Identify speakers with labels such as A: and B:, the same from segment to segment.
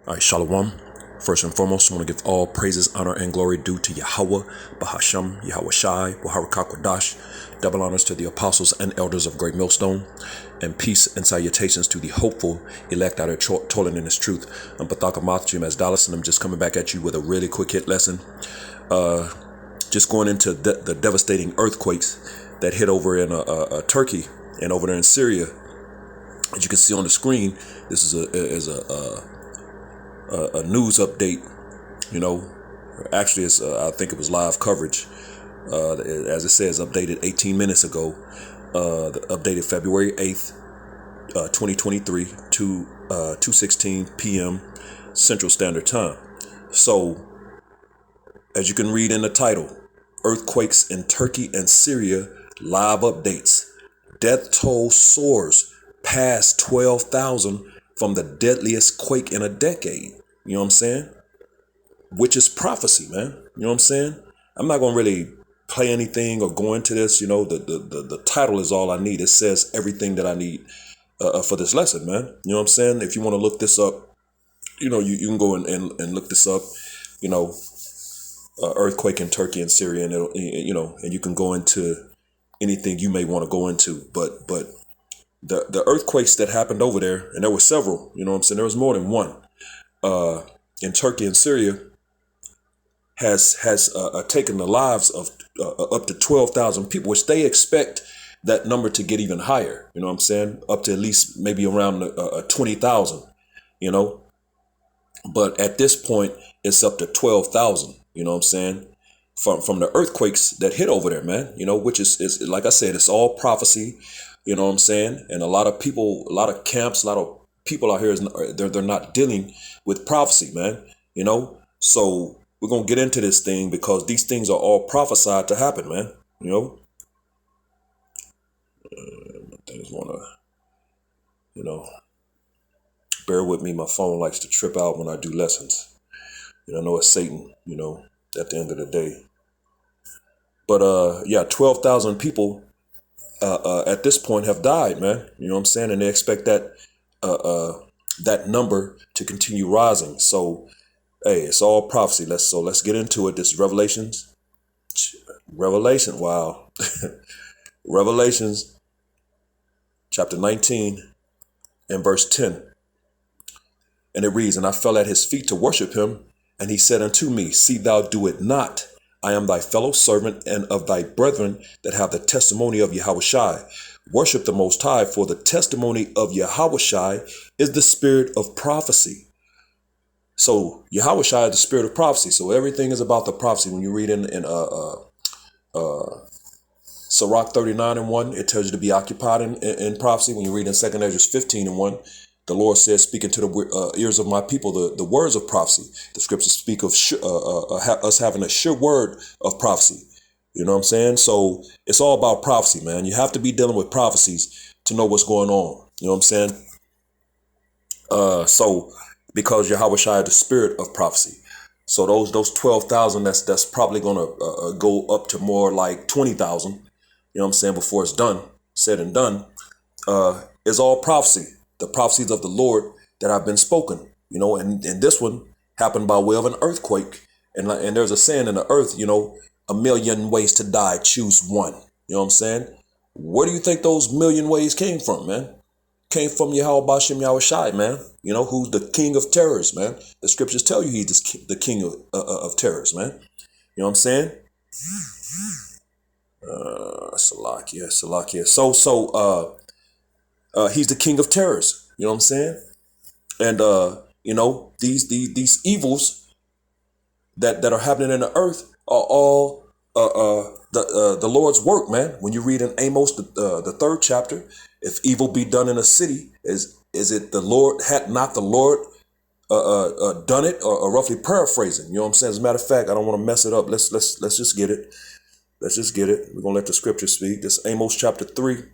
A: All right, Shalom. First and foremost, I want to give all praises, honor, and glory due to Yahweh, Bahasham, Yahweh Shai, Waharakak double honors to the apostles and elders of Great Millstone, and peace and salutations to the hopeful elect out of toiling in his truth. I'm Pathaka Mathjim as Dallas, and I'm just coming back at you with a really quick hit lesson. Just going into the devastating earthquakes that hit over in Turkey and over there in Syria. As you can see on the screen, this is a news update. You know, actually, it's I think it was live coverage. As it says, updated 18 minutes ago. Updated February 8th, 2023 to 2:16 p.m. Central Standard Time. So, as you can read in the title, earthquakes in Turkey and Syria, live updates. Death toll soars past 12,000 from the deadliest quake in a decade. You know what I'm saying? Which is prophecy, man. You know what I'm saying? I'm not going to really play anything or go into this. You know, the title is all I need. It says everything that I need for this lesson, man. You know what I'm saying? If you want to look this up, you know, you can go and look this up, you know, earthquake in Turkey and Syria, and it'll, you know, and you can go into anything you may want to go into. But the earthquakes that happened over there, and there were several, you know what I'm saying? There was more than one in Turkey and Syria, has taken the lives of up to 12,000 people, which they expect that number to get even higher. You know what I'm saying? Up to at least maybe around 20,000, you know. But at this point, it's up to 12,000, you know what I'm saying? From the earthquakes that hit over there, man, you know, which is like I said, it's all prophecy, you know what I'm saying? And a lot of people, a lot of camps, a lot of people out here, they're not dealing with prophecy, man, you know? So we're going to get into this thing because these things are all prophesied to happen, man, you know? Things want to, you know, bear with me. My phone likes to trip out when I do lessons. You know, I know it's Satan, you know, at the end of the day. But yeah, 12,000 people at this point have died, man. You know what I'm saying? And they expect that that number to continue rising. So, hey, it's all prophecy. Let's get into it. This is Revelation. Wow, Revelations chapter 19 and verse 10. And it reads, "And I fell at his feet to worship him. And he said unto me, See thou do it not. I am thy fellow servant and of thy brethren that have the testimony of Yahushai. Worship the Most High, for the testimony of Yahushai is the spirit of prophecy." So Yahushai is the spirit of prophecy. So everything is about the prophecy. When you read in Sirach 39 and 1, it tells you to be occupied in prophecy. When you read in 2nd Ezra 15 and 1, the Lord says, speaking to the ears of my people, the words of prophecy. The scriptures speak of us having a sure word of prophecy. You know what I'm saying? So it's all about prophecy, man. You have to be dealing with prophecies to know what's going on. You know what I'm saying? So because Yahushua is the spirit of prophecy. So those 12,000, that's probably going to go up to more like 20,000. You know what I'm saying? Before it's done, said and done, is all prophecy. The prophecies of the Lord that have been spoken, you know, and this one happened by way of an earthquake. And there's a saying in the earth, you know, a million ways to die, choose one. You know what I'm saying? Where do you think those million ways came from, man? Came from Yahweh Bashem Yahushai, man. You know, who's the king of terrors, man. The scriptures tell you he's the king of terrors, man. You know what I'm saying? Salakia. So, he's the king of terrors. You know what I'm saying? And you know, these evils that are happening in the earth are all the Lord's work, man. When you read in Amos the 3rd chapter, if evil be done in a city, is it the Lord, had not the Lord done it, or roughly paraphrasing? You know what I'm saying? As a matter of fact, I don't want to mess it up. Let's just get it. Let's just get it. We're gonna let the scripture speak. This Amos chapter 3.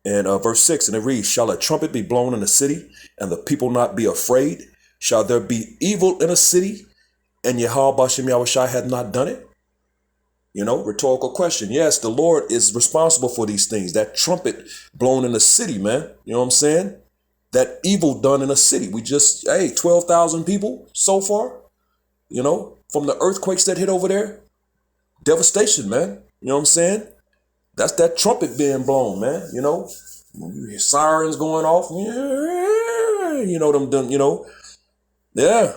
A: And verse 6, and it reads, "Shall a trumpet be blown in a city, and the people not be afraid? Shall there be evil in a city, and Yahweh Bashem Yahushai hath not done it?" You know, rhetorical question. Yes, the Lord is responsible for these things. That trumpet blown in the city, man. You know what I'm saying? that evil done in a city. We just, 12,000 people so far, from the earthquakes that hit over there. Devastation, man. You know what I'm saying? That's that trumpet being blown, man. You hear sirens going off. Yeah.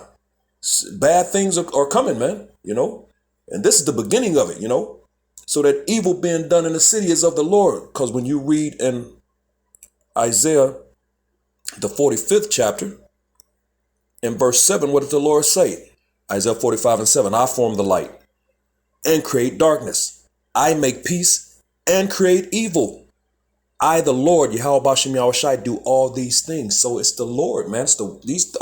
A: Bad things are coming, man. And this is the beginning of it, So that evil being done in the city is of the Lord. Because when you read in Isaiah, the 45th chapter, in verse 7, what did the Lord say? Isaiah 45:7, I form the light and create darkness. I make peace and create evil. I, the Lord, Yahweh Bashem Yahweh Shai, do all these things. So it's the Lord, man.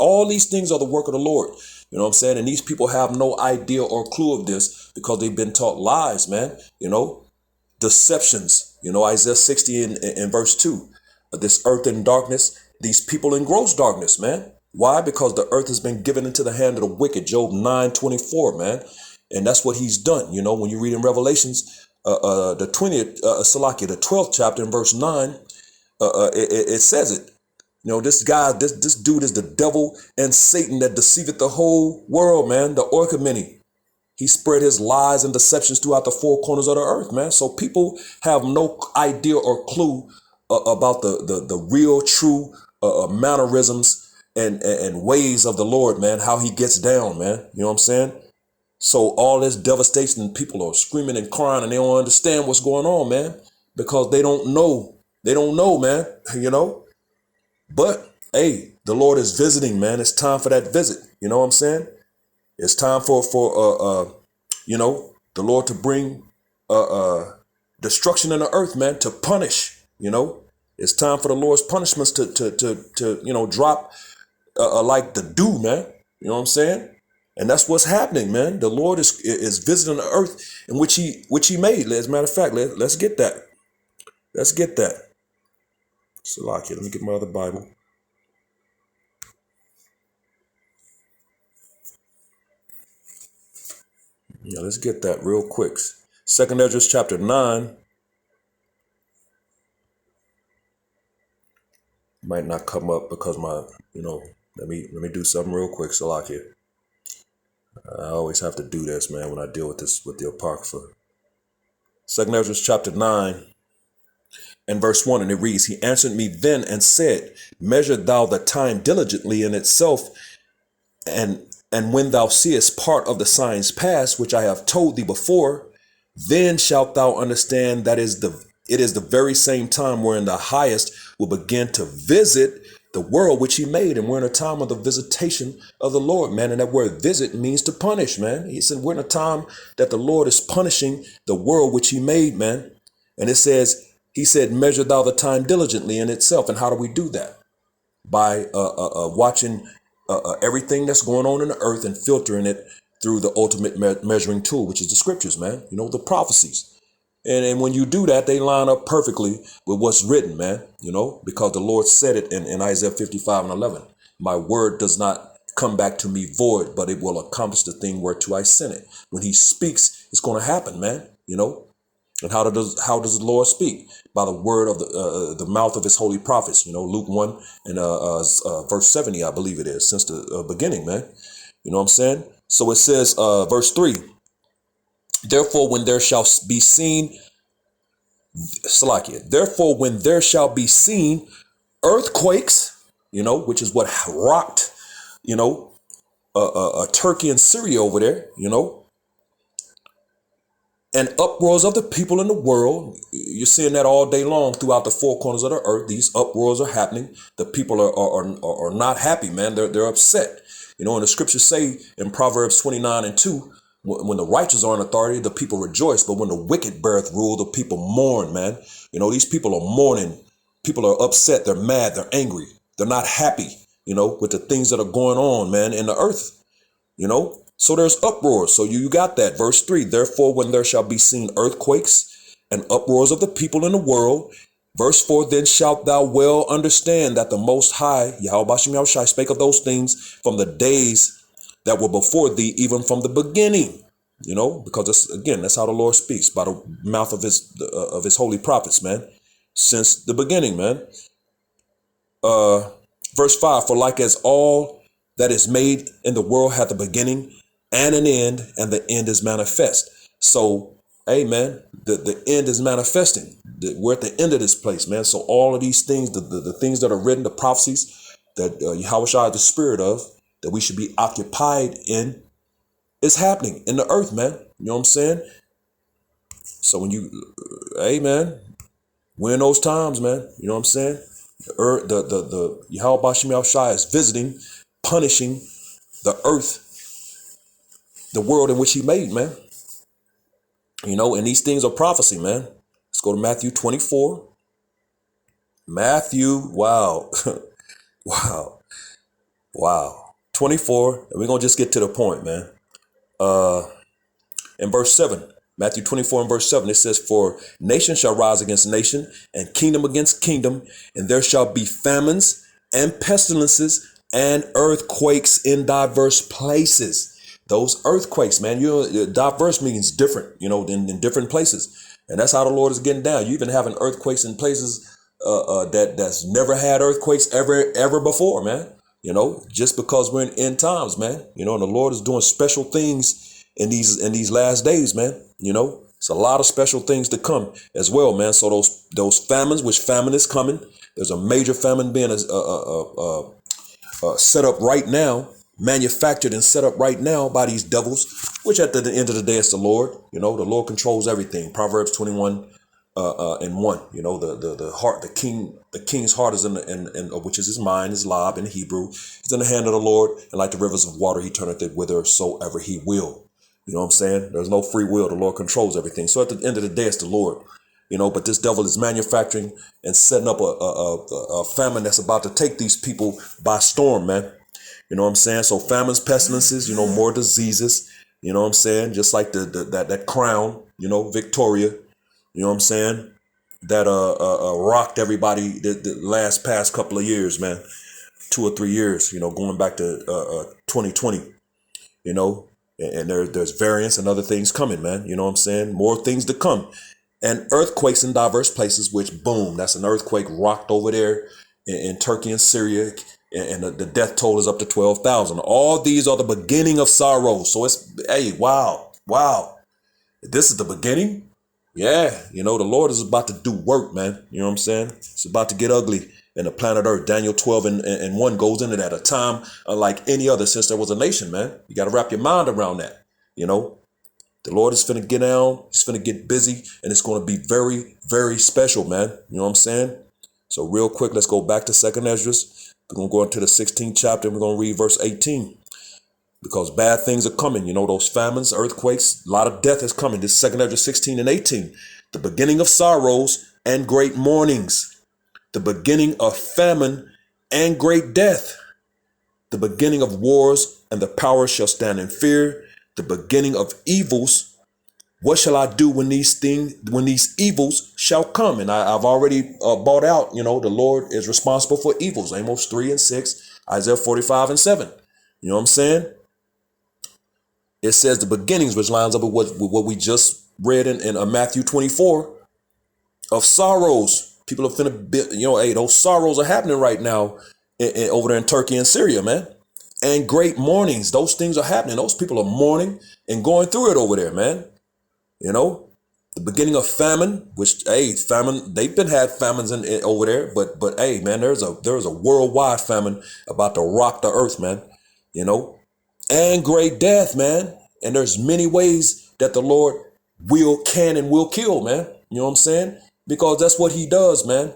A: All these things are the work of the Lord. You know what I'm saying? And these people have no idea or clue of this because they've been taught lies, man. Deceptions. Isaiah 60 in verse 2. This earth in darkness, these people in gross darkness, man. Why? Because the earth has been given into the hand of the wicked. Job 9:24, man. And that's what he's done. When you read in Revelations, the 12th chapter in verse 9, it says it. This guy, this dude is the devil and Satan that deceiveth the whole world, man. The Orchamene. He spread his lies and deceptions throughout the four corners of the earth, man. So people have no idea or clue about the real, true mannerisms and ways of the Lord, man. How he gets down, man. You know what I'm saying? So all this devastation, people are screaming and crying and they don't understand what's going on, man, because they don't know. They don't know, man, But, hey, the Lord is visiting, man. It's time for that visit. You know what I'm saying? It's time for the Lord to bring destruction in the earth, man, to punish, It's time for the Lord's punishments to drop like the dew, man. You know what I'm saying? And that's what's happening, man. The Lord is visiting the earth in which he made. As a matter of fact, let's get that. Let's get that. Salakia, let me get my other Bible. Yeah, let's get that real quick. 2nd Ezra chapter 9. Might not come up because let me do something real quick, Salakia. I always have to do this, man, when I deal with the Apocrypha. 2nd Ezra chapter 9 and verse 1, and it reads, He answered me then and said, Measure thou the time diligently in itself, and when thou seest part of the signs past, which I have told thee before, then shalt thou understand that it is the very same time wherein the highest will begin to visit the world which he made. And we're in a time of the visitation of the Lord, man. And that word visit means to punish, man. He said we're in a time that the Lord is punishing the world which he made, man. And it says, he said, measure thou the time diligently in itself. And how do we do that? By watching everything that's going on in the earth and filtering it through the ultimate measuring tool, which is the scriptures, man. The prophecies. And when you do that, they line up perfectly with what's written, man, because the Lord said it in Isaiah 55:11. My word does not come back to me void, but it will accomplish the thing whereto I sent it. When he speaks, it's going to happen, man, And how does the Lord speak? By the word of the mouth of his holy prophets, Luke 1 and verse 70, I believe it is, since the beginning, man. You know what I'm saying? So it says, verse 3, Therefore, when there shall be seen earthquakes, which is what rocked, Turkey and Syria over there, and uproars of the people in the world. You're seeing that all day long throughout the four corners of the earth. These uproars are happening. The people are not happy, man. They're upset. And the scriptures say in Proverbs 29:2, when the righteous are in authority, the people rejoice. But when the wicked beareth rule, the people mourn, man. These people are mourning. People are upset. They're mad. They're angry. They're not happy, with the things that are going on, man, in the earth, So there's uproars. So you got that. Verse 3, Therefore, when there shall be seen earthquakes and uproars of the people in the world. Verse 4, Then shalt thou well understand that the Most High, Yahweh Bashem Yahweh Shai, spake of those things from the days that were before thee, even from the beginning, because that's how the Lord speaks, by the mouth of his holy prophets, man, since the beginning, man. Verse 5, for like as all that is made in the world hath a beginning and an end, and the end is manifest. So, hey, man, the end is manifesting. We're at the end of this place, man. So all of these things, the things that are written, the prophecies that Yahweh Shai is the spirit of, that we should be occupied in, is happening in the earth, man. You know what I'm saying? So when you, hey, man, we're in those times, man. You know what I'm saying? The Yahweh Bashim Yahushua is visiting, punishing the earth, the world in which he made, man. You know, and these things are prophecy, man. Let's go to Matthew 24. Matthew, wow. Wow. 24, and we're going to just get to the point, man. In verse 7, Matthew 24 and verse 7, it says, for nation shall rise against nation, and kingdom against kingdom, and there shall be famines and pestilences and earthquakes in diverse places. Those earthquakes, man, diverse means different, in different places. And that's how the Lord is getting down. You even having earthquakes in places that's never had earthquakes ever before, man. Just because we're in end times, man. And the Lord is doing special things in these last days, man. It's a lot of special things to come as well, man. So those famines, which famine is coming. There's a major famine being set up right now, manufactured and set up right now by these devils, which at the end of the day is the Lord. The Lord controls everything. Proverbs 21 and 1. The heart, the king's heart is in which is his mind, his lob in Hebrew, is in the hand of the Lord, and like the rivers of water, he turneth it whithersoever he will. You know what I'm saying? There's no free will. The Lord controls everything. So at the end of the day, it's the Lord. But this devil is manufacturing and setting up a famine that's about to take these people by storm, man. You know what I'm saying? So famines, pestilences, more diseases. You know what I'm saying? Just like that crown, Victoria. You know what I'm saying? That rocked everybody the past couple of years, man. 2 or 3 years, going back to 2020. And there's variants and other things coming, man. You know what I'm saying? More things to come. And earthquakes in diverse places, which, boom, that's an earthquake rocked over there in Turkey and Syria. And the death toll is up to 12,000. All these are the beginning of sorrow. So hey, wow. This is the beginning? Yeah, the Lord is about to do work, man. You know what I'm saying? It's about to get ugly in the planet Earth. Daniel 12 and 1 goes into that. A time unlike any other since there was a nation, man. You got to wrap your mind around that. The Lord is finna get down. He's finna get busy. And it's going to be very, very special, man. You know what I'm saying? So real quick, let's go back to 2nd Esdras. We're going to go into the 16th chapter. And we're going to read verse 18. Because bad things are coming, those famines, earthquakes, a lot of death is coming. This is 2nd Esdras 16 and 18. The beginning of sorrows and great mournings. The beginning of famine and great death. The beginning of wars, and the powers shall stand in fear. The beginning of evils. What shall I do when these evils shall come? And I've already brought out, the Lord is responsible for evils. Amos 3 and 6, Isaiah 45 and 7. You know what I'm saying? It says the beginnings, which lines up with what we just read in Matthew 24, of sorrows. People are finna, hey, those sorrows are happening right now over there in Turkey and Syria, man. And great mournings. Those things are happening. Those people are mourning and going through it over there, man. The beginning of famine, which, hey, famine, they've had famines over there, but hey, man, there's a worldwide famine about to rock the earth, man. And great death, man. And there's many ways that the Lord can and will kill, man. You know what I'm saying? Because that's what he does, man.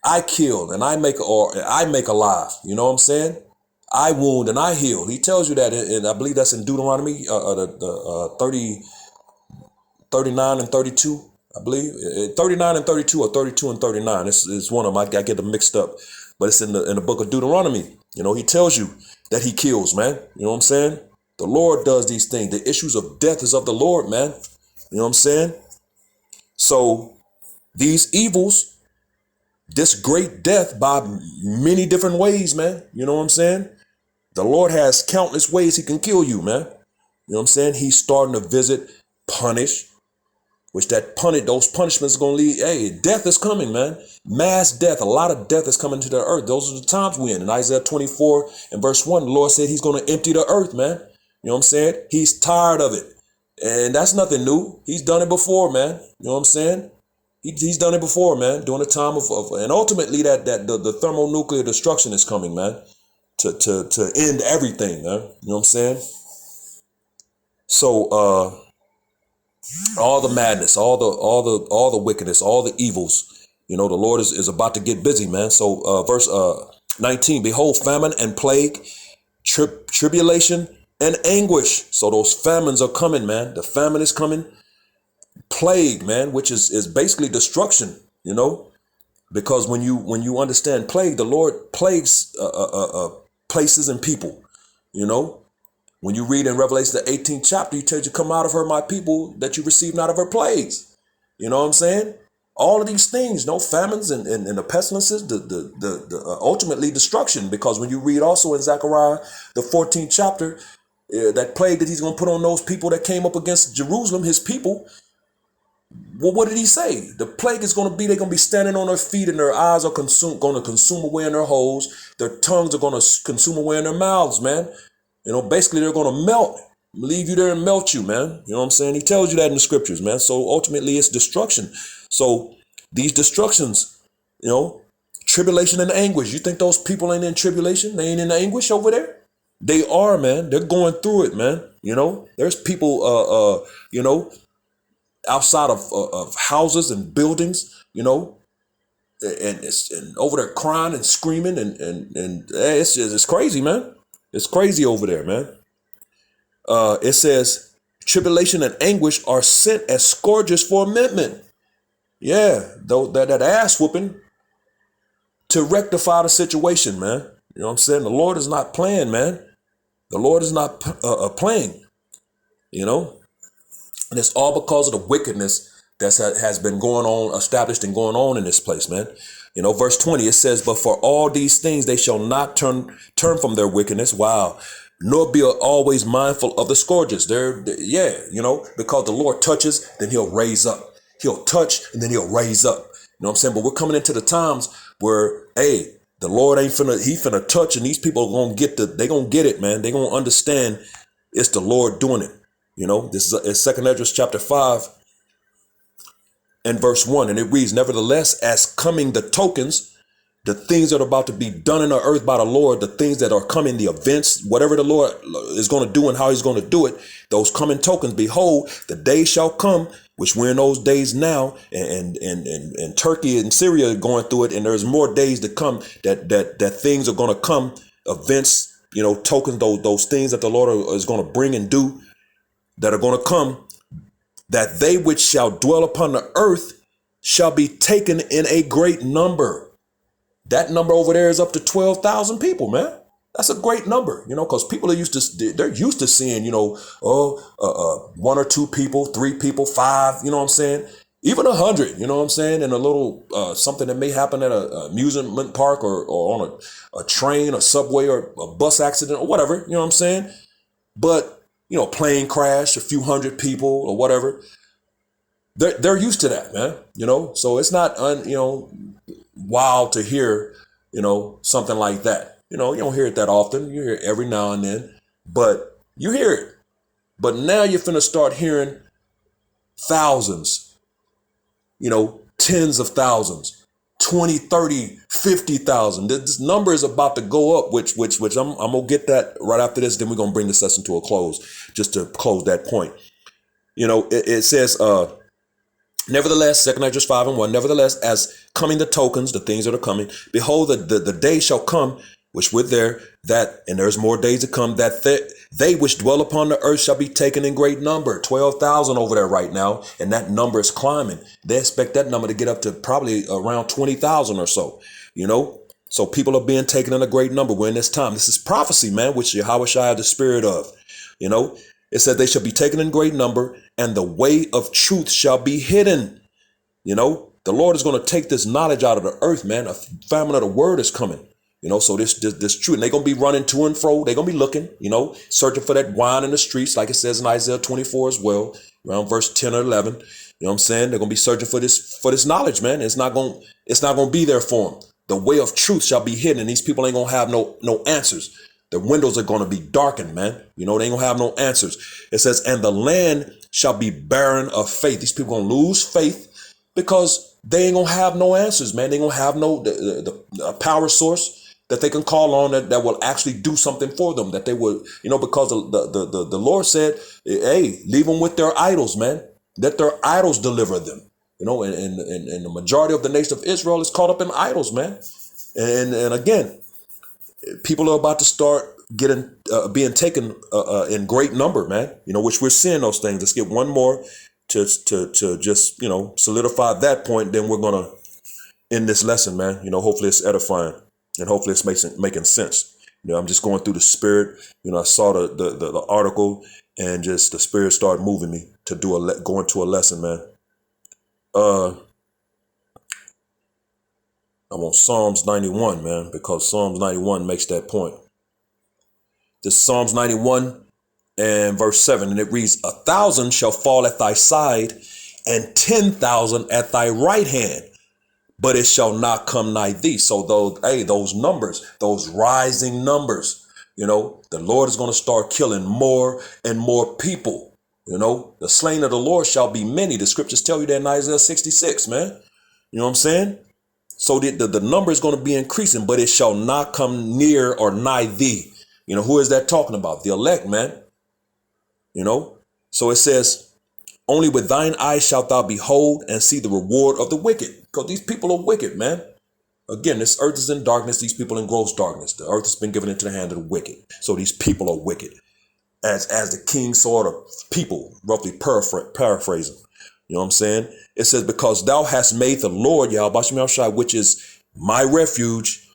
A: I kill and I make alive. You know what I'm saying? I wound and I heal. He tells you that, and I believe that's in Deuteronomy 39 and 32. I believe 39 and 32 or 32 and 39. It's one of them. I get them mixed up, but it's in the book of Deuteronomy. He tells you that he kills, man. You know what I'm saying? The Lord does these things. The issues of death is of the Lord, man. You know what I'm saying? So these evils, this great death by many different ways, man. You know what I'm saying? The Lord has countless ways he can kill you, man. You know what I'm saying? He's starting to visit, punish, which those punishments are going to lead. Hey, death is coming, man. Mass death. A lot of death is coming to the earth. Those are the times we're in Isaiah 24 and verse 1, the Lord said he's going to empty the earth, man. You know what I'm saying? He's tired of it. And that's nothing new. He's done it before, man. You know what I'm saying? He's done it before, man. During the time of and ultimately the thermonuclear destruction is coming, man. To end everything, man. You know what I'm saying? So all the madness, all the wickedness, all the evils, the Lord is about to get busy, man. So verse 19, behold, famine and plague, tribulation and anguish. So those famines are coming, man. The famine is coming. Plague, man, which is basically destruction, because when you understand plague, the Lord plagues places and people, When you read in Revelation the 18th chapter, he tells you, come out of her, my people, that you receive not of her plagues. You know what I'm saying? All of these things, famines and the pestilences, the ultimately destruction. Because when you read also in Zechariah the 14th chapter, that plague that he's going to put on those people that came up against Jerusalem, his people. Well, what did he say? The plague is going to be, they're going to be standing on their feet and their eyes are going to consume away in their holes. Their tongues are going to consume away in their mouths, man. Basically they're going to melt, leave you there and melt you, man. You know what I'm saying? He tells you that in the scriptures, man. So ultimately it's destruction. So these destructions, tribulation and anguish. You think those people ain't in tribulation? They ain't in anguish over there? They are, man. They're going through it, man. There's people, outside of houses and buildings, and over there crying and screaming and it's crazy, man. It's crazy over there, man. It says tribulation and anguish are sent as scourges for amendment. Yeah, that ass whooping to rectify the situation, man. You know what I'm saying? The Lord is not playing, man. The Lord is not playing, And it's all because of the wickedness that has been going on, established and going on in this place, man. Verse 20, it says, but for all these things, they shall not turn from their wickedness. Wow. Nor be always mindful of the scourges. Because the Lord touches, then he'll raise up. He'll touch and then he'll raise up. You know what I'm saying? But we're coming into the times where, hey, the Lord he finna touch, and these people are going to they going to get it, man. They going to understand it's the Lord doing it. This is 2 Ezra chapter 5 and verse 1. And it reads, nevertheless, as coming the tokens, the things that are about to be done in the earth by the Lord, the things that are coming, the events, whatever the Lord is going to do and how he's going to do it, those coming tokens, behold, the day shall come, which we're in those days now, and Turkey and Syria are going through it, and there's more days to come that things are going to come, events, tokens, those things that the Lord is going to bring and do that are going to come, that they which shall dwell upon the earth shall be taken in a great number. That number over there is up to 12,000 people, man. That's a great number, because people they're used to seeing, 1 or 2 people, 3 people, 5, you know what I'm saying? Even 100, you know what I'm saying? And a little something that may happen at a amusement park or on a train, a subway, or a bus accident or whatever, you know what I'm saying? But plane crash, a few hundred people or whatever. They're used to that, man. So it's not wild to hear, something like that. You don't hear it that often. You hear it every now and then, but you hear it. But now you're finna start hearing thousands, tens of thousands, 20, 30, 50,000. This number is about to go up, which I'm going to get that right after this. Then we're going to bring this lesson to a close, just to close that point. It says, nevertheless, 2 Ezra 5 and 1, nevertheless, as coming the tokens, the things that are coming, behold, the day shall come, which with and there's more days to come, that they which dwell upon the earth shall be taken in great number. 12,000 over there right now, and that number is climbing. They expect that number to get up to probably around 20,000 or so, So people are being taken in a great number. We're in this time. This is prophecy, man, which Yahweh Shai had the spirit of, It said they shall be taken in great number, and the way of truth shall be hidden. The Lord is going to take this knowledge out of the earth, man. A famine of the word is coming. So this truth, and they're going to be running to and fro. They're going to be looking, searching for that wine in the streets, like it says in Isaiah 24 as well, around verse 10 or 11. You know what I'm saying? They're gonna be searching for this knowledge, man. It's not gonna be there for them. The way of truth shall be hidden, and these people ain't gonna have no answers. The windows are gonna be darkened, man. You know, they ain't gonna have no answers. It says, and the land shall be barren of faith. These people gonna lose faith because they ain't gonna have no answers, man. They ain't gonna have no the power source that they can call on that will actually do something for them. That they would, you know, because the Lord said, hey, leave them with their idols, man. Let their idols deliver them. You know, and the majority of the nation of Israel is caught up in idols, man. And again, people are about to start being taken in great number, man. You know, which we're seeing those things. Let's get one more to just, you know, solidify that point. Then we're gonna end this lesson, man. You know, hopefully it's edifying and hopefully it's making sense. You know, I'm just going through the spirit. You know, I saw the article and just the spirit started moving me to go into a lesson, man. I want Psalms 91, man, because Psalms 91 makes that point. This Psalms 91 and verse 7, and it reads, 1,000 shall fall at thy side and 10,000 at thy right hand, but it shall not come nigh thee. So those numbers, those rising numbers, you know, the Lord is going to start killing more and more people. You know, the slain of the Lord shall be many. The scriptures tell you that in Isaiah 66, man. You know what I'm saying? So the number is going to be increasing, but it shall not come near or nigh thee. You know, who is that talking about? The elect, man. You know, so it says, only with thine eyes shalt thou behold and see the reward of the wicked. Because these people are wicked, man. Again, this earth is in darkness. These people in gross darkness. The earth has been given into the hand of the wicked. So these people are wicked. As the king saw the people, roughly paraphrasing. You know what I'm saying? It says, because thou hast made the Lord, Yahweh Bashem Yahushua, which is my refuge,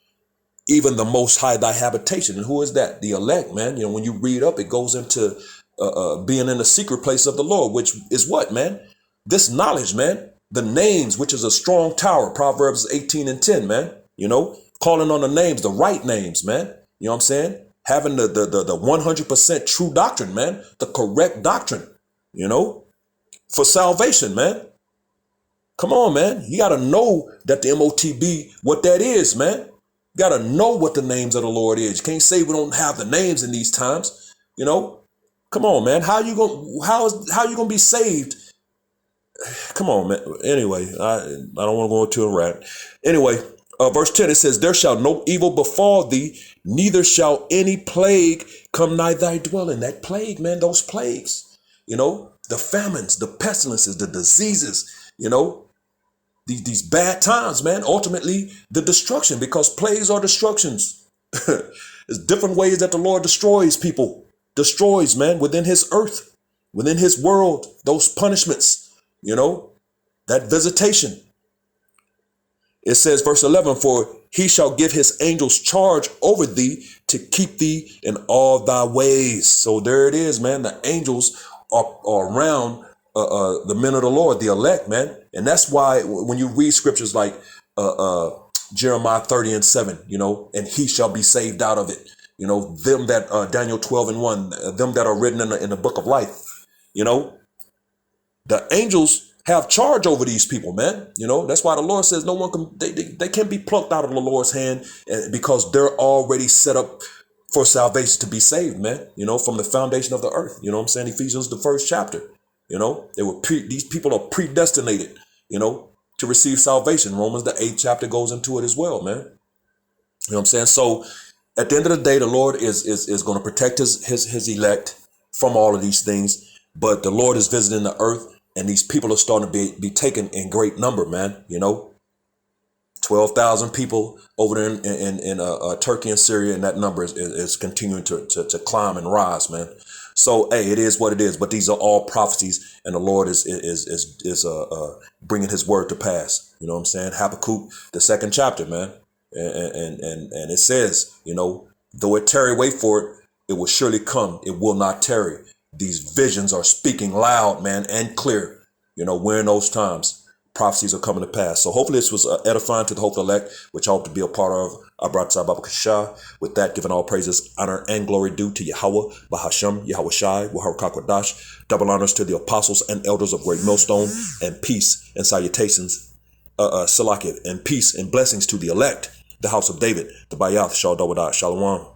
A: even the Most High thy habitation. And who is that? The elect, man. You know, when you read up, it goes into being in the secret place of the Lord, which is what, man? This knowledge, man. The names, which is a strong tower, Proverbs 18 and 10, man. You know, calling on the names, the right names, man. You know what I'm saying? Having the 100% true doctrine, man. The correct doctrine, you know, for salvation, man. Come on, man. You got to know that the MOTB, what that is, man. You got to know what the names of the Lord is. You can't say we don't have the names in these times, you know. Come on, man. How you going to be saved? Come on, man. Anyway, I don't want to go into a rant. Anyway, verse 10, it says, there shall no evil befall thee, neither shall any plague come nigh thy dwelling. That plague, man, those plagues, you know, the famines, the pestilences, the diseases, you know, these bad times, man, ultimately the destruction, because plagues are destructions. There's different ways that the Lord destroys people, man, within his earth, within his world, those punishments, you know, that visitation. It says, verse 11, for he shall give his angels charge over thee to keep thee in all thy ways. So there it is, man. The angels are around the men of the Lord, the elect, man. And that's why when you read scriptures like Jeremiah 30 and 7, you know, and he shall be saved out of it. You know, them that Daniel 12 and 1, them that are written in the book of life, you know, the angels have charge over these people, man. You know, that's why the Lord says no one can, they can't be plucked out of the Lord's hand because they're already set up for salvation to be saved, man. You know, from the foundation of the earth. You know what I'm saying? Ephesians, the 1st chapter. You know, these people are predestinated, you know, to receive salvation. Romans, the 8th chapter goes into it as well, man. You know what I'm saying? So at the end of the day, the Lord is going to protect his elect from all of these things. But the Lord is visiting the earth. And these people are starting to be taken in great number, man. You know, 12,000 people over there in Turkey and Syria, and that number is continuing to climb and rise, man. So, hey, it is what it is. But these are all prophecies, and the Lord is bringing His word to pass. You know what I'm saying? Habakkuk, the 2nd chapter, man, and it says, you know, though it tarry, wait for it, it will surely come. It will not tarry. These visions are speaking loud, man, and clear. You know, we're in those times. Prophecies are coming to pass. So hopefully this was edifying to the hopeful elect, which I hope to be a part of. Abratza Babakasha. With that, giving all praises, honor, and glory due to Yahweh, Bahasham, Yahweh Shai, Waharakakadash. Double honors to the apostles and elders of Great Millstone, and peace and salutations, Salakit, and peace and blessings to the elect, the house of David, the Bayath, Shal Dawadah, Shalom.